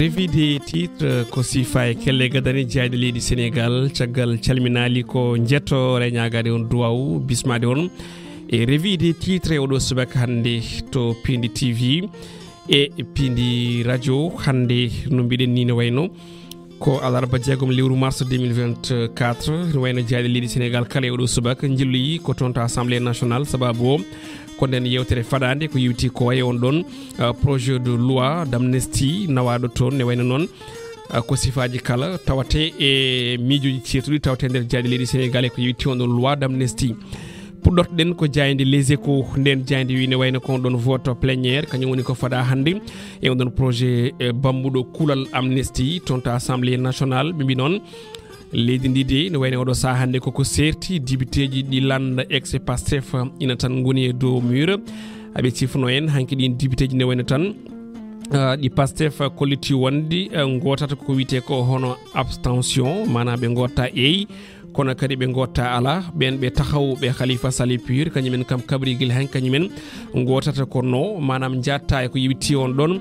Revue des titres ko sifa e kelle gadani jeyde leydi Sénégal caggal calminali ko jetto reñagade on duwaw bismade on e revue des titres oɗo subaka hande to Piindi TV e Piindi radio hande no mbiɗen ni ne wayno ko alarba jeegom lewru mars 2024 no wayno jeyde leydi Sénégal kala e oɗo subaka jilloyi ko toon to assemblée nationale sababu o ko nden yewtere fadande ko yewti ko wayi on ɗon projet de loi d'amnistie nawaɗo toon ne wayno noon ko sifaji kala tawate e miijoji ceertuɗi tawate nder jeyde leydi Sénégal e ko yewti on ɗon loi d'amnistie puɗɗortoɗen ko jayde les échos nden jayde wi ne wayno ko on ɗon vote pléniére kañum woni ko faɗa hannde e on ɗon projet bammuɗo kuulal amnistie toon to assemblée nationale ɓe mbi noon leydi ndi de ne wayno oɗo saha hannde koko serti député ji ɗi landa ex Pastef ina tan goni e dow mur aɓe cifno en hanki ɗin député ji ne wayno tan ɗi Pastef kolliti wonde gotata ko wiyete ko hono abstention manam ɓe gotta eyi kono kadi ɓe gotta ala ɓen ɓe tahaw ɓe Khalifa Sall pur kañumen kam kabriguel hen kañumen gotata ko no manam jatta e ko yewti on ɗon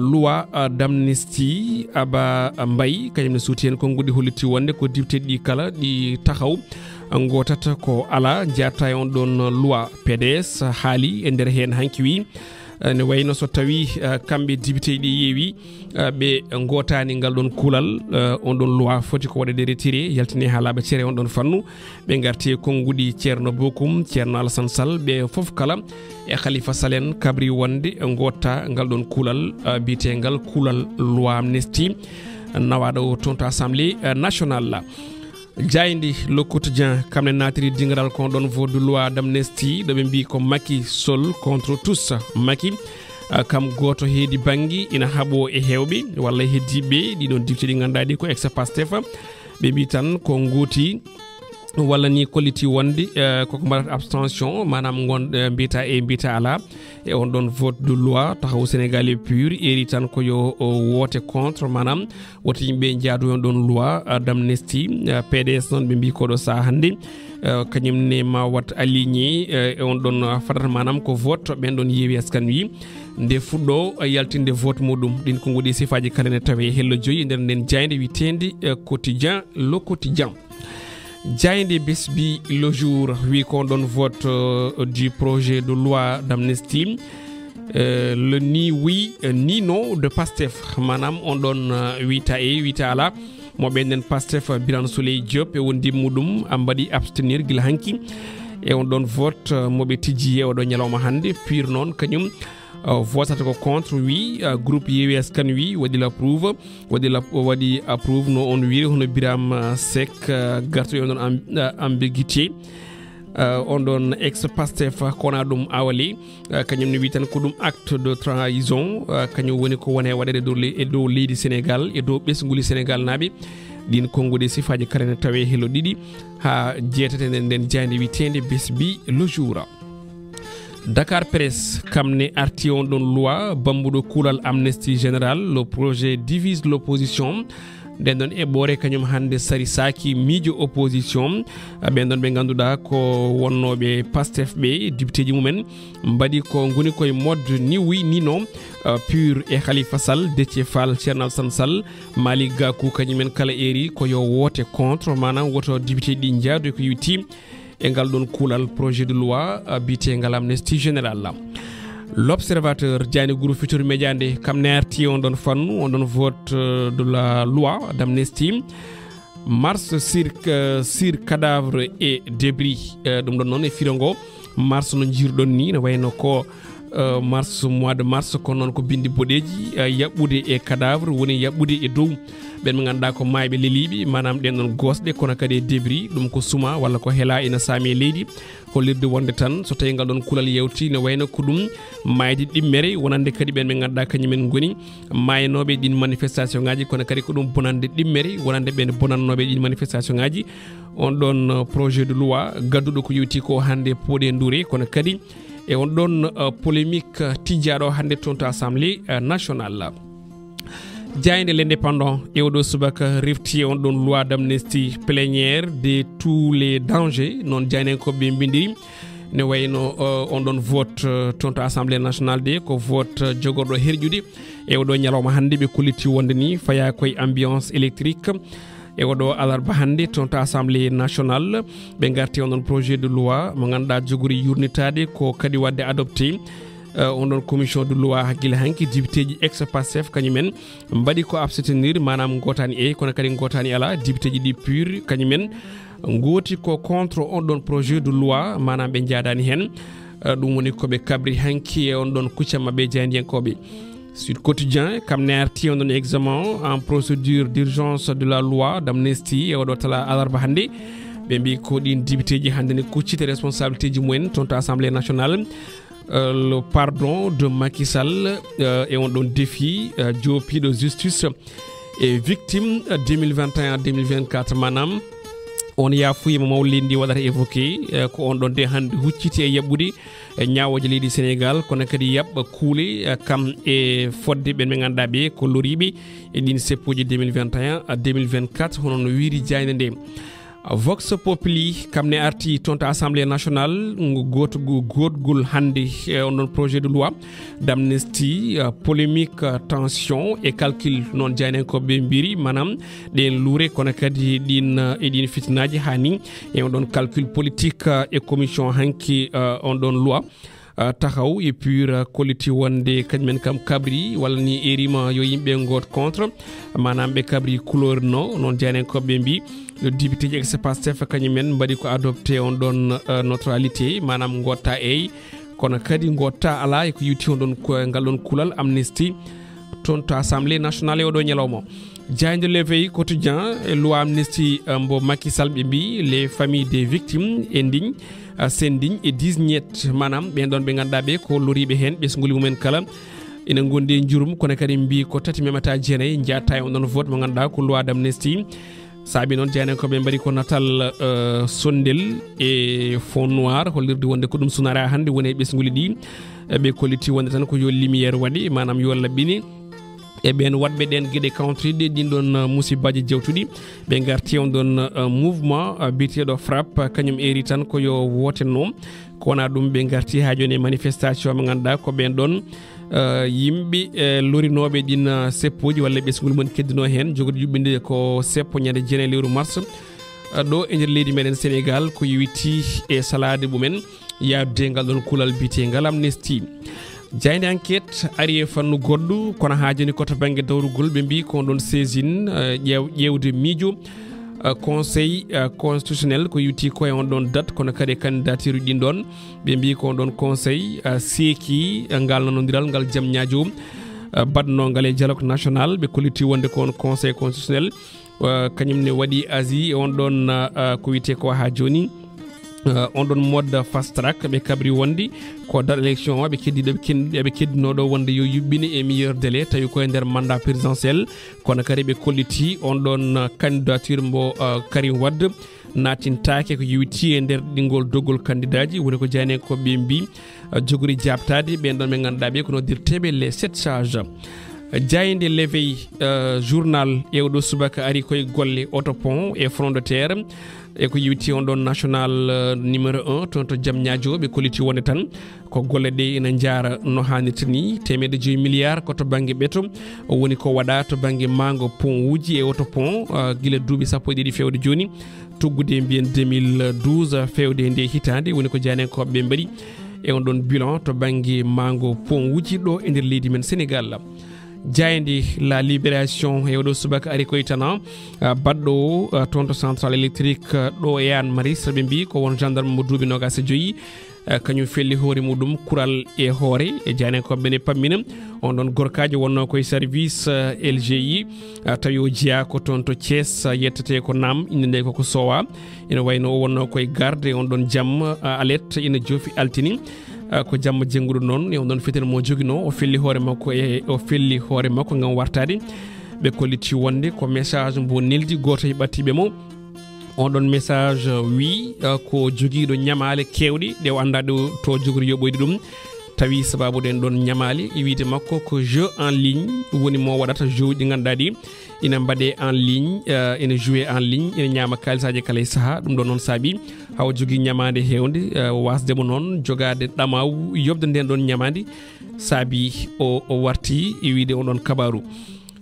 loi d'amnistie aba mbay kañum ne suuti hen konngudi holliti wonde ko député ɗi kala ɗi tahaw gotata ko ala jatta e on ɗon loi PDS haali e nder hen hanki wi ne wayno so tawi kamɓe député ɗi yeewi ɓe gotani ngal ɗon kuulal on ɗon loi foti ko waɗede retiré yaltini ha laaɓa ceere on ɗon fannu ɓe garti e konngudi ceerno Bokum ceerno Alassane Sall ɓe foof kala e Khalifa Sall en kabri wonde gotta ngal ɗon kuulal biyetegal kuulal loi amnistie nawaɗo toon to assemblée nationale la jaydi le quotidien kamne natiri dingaral kon ɗon vote de loi d'amnistie ɗo ɓe mbi ko Macky seul contre tous Macky kam goto heedi banggue ina haaɓo e hewɓe walla heddiɓe ɗiɗon député ɗi ganduɗa ɗi ko ex Pastef ɓe mbi tan ko gooti walla ni kolliti wonde koko mbaɗata abstention manam gon mbiyata ala e on ɗon vote de loi tahaw Sénégal e pur eri tan ko yo woote contre manam woto yimɓe jaadu on ɗon loi d'amnistie PDS noon ɓe mbi koɗo saha hannde kañum ne ma wat aligné e on ɗon fadata manam ko vote ɓen ɗon yeewi askan wi nde fuɗɗo yaltinde vote muɗum ɗin ko goɗi sifaji kala ne tawe hello joyi nder nden jayde witende quotidien le quotidien jayde besbi le jour wi ko ɗon vote du projet de loi d'amnistie le ni oui ni non de Pastef manam on ɗon wita ala mo ɓenden Pastef Birane Souleye Diop e wondi muɗum mbaɗi abstenir gila hanki e on ɗon vote moɓe tijji e oɗo ñalawma hannde pur noon kañum votata ko contre wi groupe yeewi askan wi waɗi l'approuve waɗi approuve no on wiri hono Birame Seck gartoy on ɗon ambiguïté on ɗon ex Pastef kona ɗum awali kañum ne wi tan ko ɗum acte de trahison kañum woni ko wone waɗede e dow leydi Sénégal e dow ɓesguli Sénégal naaɓe ɗin konngudi sifaji kala ne tawe helo ɗiɗi ha jeetate nden jayde witende besbi le jour Dakar Presse kamne arti on ɗon loi bambuɗo kuulal amnistie général le projet divise l'opposition nden ɗon eɓɓore kañum hannde sari saki miijo opposition ɓen ɗon ɓe ganduɗa ko wonnoɓe Pastef ɓe député ji mumen mbaɗi ko goni koye mode ni oui ni non pur e Khalifa Sall Déthié Fall ceerno Alassane Sall Malick Gakou kañumen kala eri ko yo woote contre manam woto député ɗi jaadu ko yewti e ngal ɗon kuulal projet de loi biyetegal amnistie général la l'observateur jani groupe Futurs Médias nde kam ne arti on ɗon fannu on ɗon vote de la loi d'amnistie mars sur cadavre et débris ɗum ɗon noon e firongo mars no jirɗon ni ne wayno ko mars mois de mars ko noon ko bindi boɗeji yaɓɓude e cadavre woni yaɓɓude e dow ɓen ɓe ganduɗa ko mayɓe leliɓe manam ɗen ɗon gosɗe kono kadi e débris ɗum ko suma walla ko heela ina saami e leydi hollirde wonde tan so tawi ngal ɗon kuulal yewti ne wayno ko ɗum mayde ɗimmere wonande kadi ɓen ɓe ganduɗa kañumen goni maynoɓe ɗin manifestation ngaji kono kadi ko ɗum bonande ɗimmere wonande ɓen bonannoɓe ɗin manifestation ngaji on ɗon projet de loi gadduɗo ko yewti ko hannde pooɗe Ndouré kono kadi e on ɗon polémique tijjaɗo hannde toon to assemblée nationale jayde l'indépendant e oɗo subaka refti on ɗon loi d'amnistie plénière de tous les dangers non jaynen ko ɓe bindiri ne wayno on don vote tonto assemblée nationale de ko vote jogordo herjude e odo nyaloma hande be kulliti wonde ni faya koy ambiance électrique e odo alarba hande tonto assemblée nationale be garti on projet de loi mo ganda jogori yurnitade ko kadi wadde adopté on don commission de loi hakile hanki député ji ex passef kanyumen mbadi ko abstenir manam gotani e kono kadi gotani ala député ji di pur kanyumen ngoti ko contre on don projet de loi manam be jaadani hen dum woni ko be kabri hanki e on don kuccama be jandienkobe Sud Quotidien kam ne arti on don examen en procédure d'urgence de la loi d'amnistie e odo tala alarba hande be mbi ko din député ji hande ne kuccite responsabilité ji mumen tonto assemblée nationale le pardon de Macky Sall et on donne défi Diopi de justice et victime 2021-2024 manam on ya fuyi mo mawlindi wadata évoqué ko on don de hande hucciti e yabbude nyaawoje leydi Sénégal kono kadi yabba kuule kam e fodde ben me ganda be ko loribe e din seppoje 2021-2024 hono no wiiri jayne nde Vox Populi kamne arti tonta assemblée nationale godgul hande on projet de loi d'amnistie polémique tension et calcul non jaynen ko be mbiri manam den louré kono kadi din fitnaji hani e on calcul politique et commission hanki on loi taxaw et puis koliti wonde kanymen kam kabri wala ni erima yo yimbe ngot contre manam be kabri couleur non jaynen ko be mbi le député ex Pastef kanymen mbadi ko adopté on don neutralité manam ngota e kono kadi ngota ala e ko yuti on don ko ngalon kulal amnistie tonto assemblée nationale o do nyalomo jayde levé quotidien loi amnistie mbo Macky Sall bi les familles des victimes endigne sending e 19 manam be don be ganda be ko loribe hen be nguli mumen kala ina gonde jurum kono kadi mbi ko tati memata jeenay jaata on don vote mo ganda ko loi d'amnistie sabi non jeenay ko be mbari ko natal sondel e fond noir hollirde wonde ko dum sunara hande woni be nguli di be koliti wonde tan ko yo lumière wadi manam yo labini e ben wadbe den guide country de din don musibaji jewtudi be garti on don mouvement bitedo frappe kanyum eri tan ko yo wotenno ko na dum be garti ha joni manifestation mo ganda ko ben don yimbi lorinobe din seppoji walla be sugul mon keddino hen jogodi jubbinde ko seppo nyande jene lewru mars do e der leydi meden Sénégal ko yiwiti e salade bumen ya dengal don kulal bite ngal amnesty jayde enquête ari e fannu goddu kono haajini ko to bangi dawrugol be mbi ko don saisine yewde miijo conseil constitutionnel ko yuti ko on don date kono kadi candidature din don be mbi ko don conseil seki ngal nanodiral ngal jam nyaajo badno ngal e dialogue national be koliti wonde ko conseil constitutionnel kanyum ne wadi asie on don ko wite ko ha joni on don mode fast track be kabri wondi ko dal élection be keddino do wonde yo yubbini e meilleur délai tawi ko nder mandat présidentiel kono kadi be kolliti on don candidature mbo Karim Wade natintake ko yiwti e nder dingol dogol candidaji woni ko jani ko be mbi jogori jabtade be don be ganda be ko no dirtebe les 7 charges jayinde l'éveil journal ewdo subaka ari koy golle autopont et front de terre e ko yiwti on don national numéro 1 tonto jam nyaajo be koliti wonde tan ko golle de ina jaara no hanitini temede 2 milliards ko to bangi beto woni ko wada to bangi mango pont wuji e autopont gile duubi sappo didi fewde joni tuggude mbien 2012 fewde nde hitande woni ko jani ko be mbari e on don bilan to bangi mango pont wuji do e der leydi men Sénégal jayndi la libération e odo subaka ari koytana baddo tonto central électrique do yan maris be mbi ko won gendarme mo duubi noga se joyi kanyu felli hoore mudum kural e hoore e jane ko bene pammina on don gorkaaje wonno koy service LGI tawi jiya ko tonto Thiès yettete ko nam inde ko sowa ina wayno wonno koy garde on don jam alerte ina jofi altini ko jamma jengudo non e on don fetel mo jogino o felli hoore makko e o felli hoore makko ngam wartade be koliti wonde ko message mbo neldi goto hebatibe mo on don message wi ko jogido nyamale kewdi de anda do to jogori yoboyde dum tawi sababu den don nyamali e wiide makko ko jeu en ligne woni mo wadata jeu di gandadi ina mbade en ligne ina jouer en ligne ina nyama kalisaje kala saha dum don non sabi haw jogi ñamande hewde wasdemo non jogade damaw yobde den don ñamande saabi o warti e wiide onon kabaru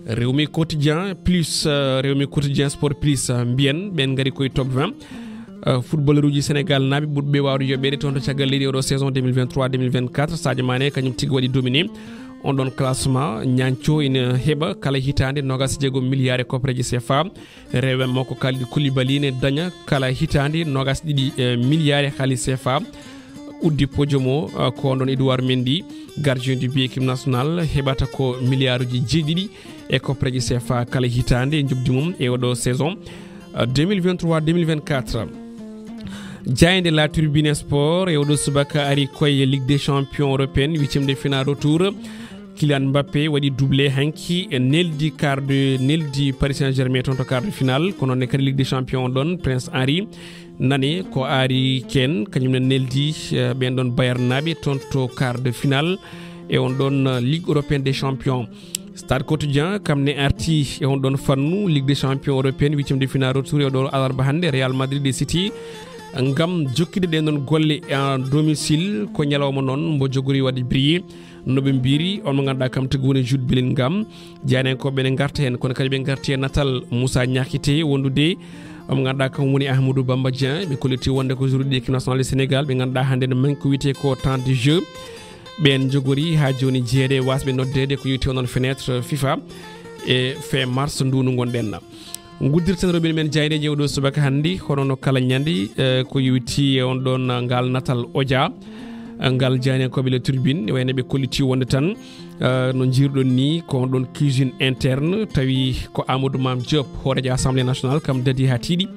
Rewmi quotidien plus Rewmi quotidien sport plus mbiyen ben ngari koy top 20 footballeur uji Sénégal nabi budbe wawde yobede ton to ciagal leydi o saison 2023-2024 Sadio Mané kanyum tigi wadi dominer on don classement ñancho ina heba kala hitande nogas jego milliard kopreji CFA rewe moko Kalidou Koulibaly ne daña kala hitande nogas didi milliard khali CFA uddi pojomo ko don Edouard Mendy gardien du but équipe nationale hebata ko milliard ji jedidi e kopreji CFA kala hitande jubdi mum e odo saison 2023-2024 Jainde la Tribune Sport et odo subaka ari koye Ligue des Champions européenne 8e de finale retour Kylian Mbappé wadi doublé hanki e neldi Paris Saint-Germain tonto quart de finale kono ne kadi Ligue des Champions don Prince Henry nani ko ari ken kanyum neldi ben don Bayern nabe tonto quart de finale e on don Ligue européenne des champions Stade quotidien kamne arti e on don fannu Ligue des champions européenne 8e de finale retour e do alarba hande Real Madrid et City ngam jokkide den don golle en domicile ko nyalawma non mbo jogori wadi briller nobe mbiri on mo ganda kam tigi woni Jude Bellingham jani ko be ngarta hen kono kadi be ngarti natal Moussa Niakité wondude on ganda kam woni Ahmadou Bamba Dieng be koliti wonde ko jour de équipe nationale du Sénégal be ganda hande no manko wité ko temps de jeu ben jogori ha joni jeede wasbe noddede ko yiti onon fenêtre FIFA e fin mars ndunu gondenna nguddirten robin men jayde jewdo subaka handi hono no kala nyandi ko yiti on don ngal natal odia ngal jani ko be le turbine wayne be koliti wonde tan no jirdon ni ko don cuisine interne tawi ko Amadou Mam Diop horejo assemblée nationale kam dadi ha tidi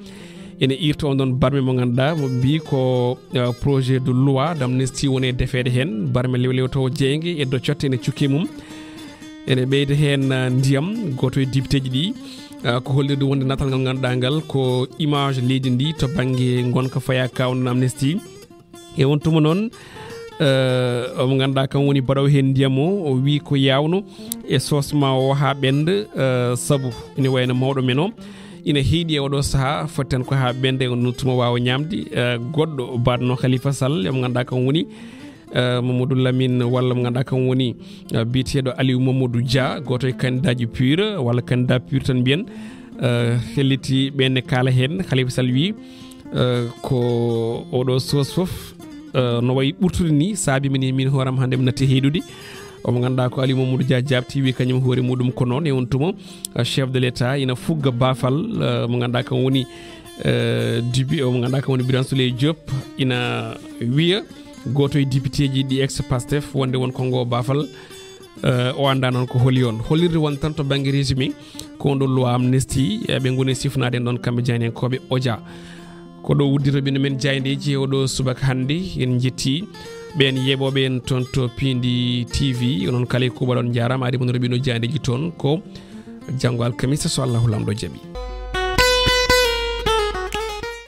ene irto on don barme mo ganda mo bi ko projet de loi d'amnistie woni defede hen barme lewlewto jeyge e do ciotte ne ciuki mum ene beyde hen ndiyam goto e député ji ko hollirde wonde natal ngal gandangal ko image leydi ndi to bangi gonka faya kawn amnistie e on tuma non o ganda kam woni badaw hen ndiyam o wi ko yawno e sosma o ha bende sabu ina wayno mawdo meno ina heedi e odo saha fotten ko ha bende on nutuma wawo nyamdi goddo badno Khalifa Sall mo ganda kam woni Mamadou Lamine walla mo ganda kam woni bitedo Aliou Mamadou Dia goto e candidat ji pur walla candidat pur tan bien heliti benne kala hen Khalifa Sall wi ko odo sos fof no way burtude ni saabi min horam hande natti heedude o mo ganda ko Aliou Mamadou Dia jabti wi kanyum hoore mudum ko non e on tumo chef de l'état ina fugga bafal mo ganda kam woni dibi o mo ganda kam woni Birane Souleye Diop ina wiya goto e député ji di ex Pastef wonde won kongo bafal o anda non ko holi on holirde won tan to bangi résumé ko on do loi amnesty be ngone sifnade don kambe jani ko be odia ko do wuddito be men jayndeji o do subaka hande en jetti ben yebobe en ton to Piindi TV onon kale ko balon jarama adi mon robino jayndeji ton ko jango alkamisa so Allahu lamdo jabi